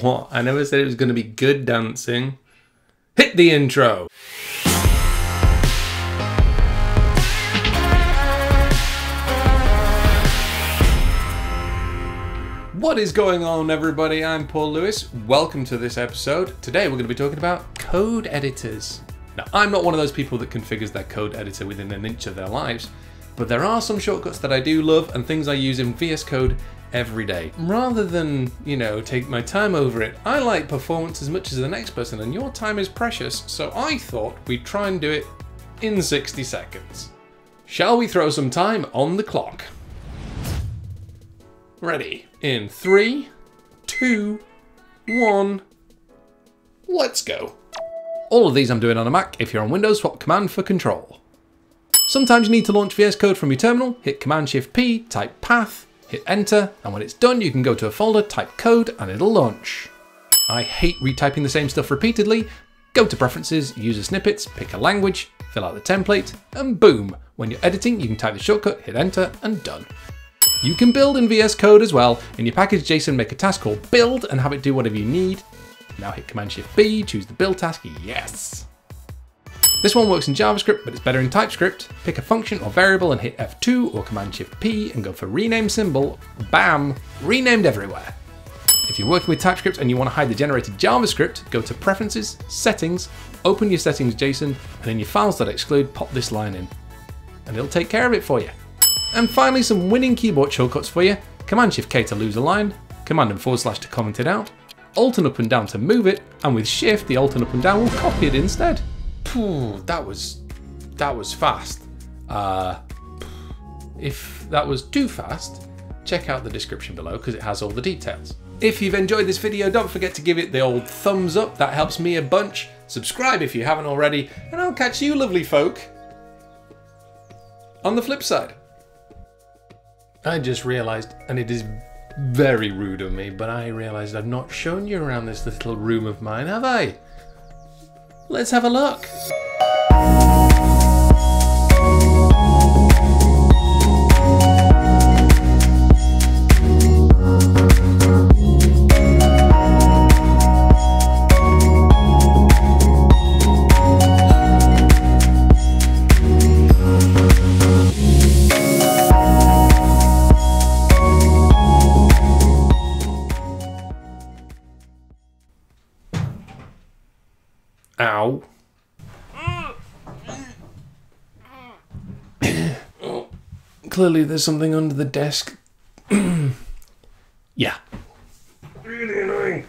What? I never said it was going to be good dancing. Hit the intro. What is going on, everybody? I'm Paul Lewis. Welcome to this episode. Today we're going to be talking about code editors. Now, I'm not one of those people that configures their code editor within an inch of their lives, but there are some shortcuts that I do love and things I use in VS Code every day. Rather than, take my time over it, I like performance as much as the next person, and your time is precious, so I thought we'd try and do it in 60 seconds. Shall we throw some time on the clock? Ready? In 3, 2, 1, let's go. All of these I'm doing on a Mac. If you're on Windows, swap Command for Control. Sometimes you need to launch VS Code from your terminal, hit Cmd Shift P, type path, hit enter, and when it's done you can go to a folder, type code, and it'll launch. I hate retyping the same stuff repeatedly. Go to preferences, user snippets, pick a language, fill out the template, and boom! When you're editing you can type the shortcut, hit enter, and done. You can build in VS Code as well. In your package.json, make a task called build and have it do whatever you need. Now hit Cmd Shift B, choose the build task, yes! This one works in JavaScript, but it's better in TypeScript. Pick a function or variable and hit F2 or Cmd Shift P and go for rename symbol. Bam! Renamed everywhere. If you're working with TypeScript and you want to hide the generated JavaScript, go to Preferences, Settings, open your settings.json, and in your files.exclude, pop this line in. And it'll take care of it for you. And finally, some winning keyboard shortcuts for you. Command Shift K to lose a line, Command and / to comment it out, Alt and up and down to move it, and with Shift, the Alt and up and down will copy it instead. That was fast. If that was too fast, check out the description below because it has all the details. If you've enjoyed this video, don't forget to give it the old thumbs up, that helps me a bunch. Subscribe if you haven't already, and I'll catch you lovely folk on the flip side. I just realised, and it is very rude of me, but I realised I've not shown you around this little room of mine, have I? Let's have a look. Ow. Oh, clearly there's something under the desk. Yeah. Really annoying.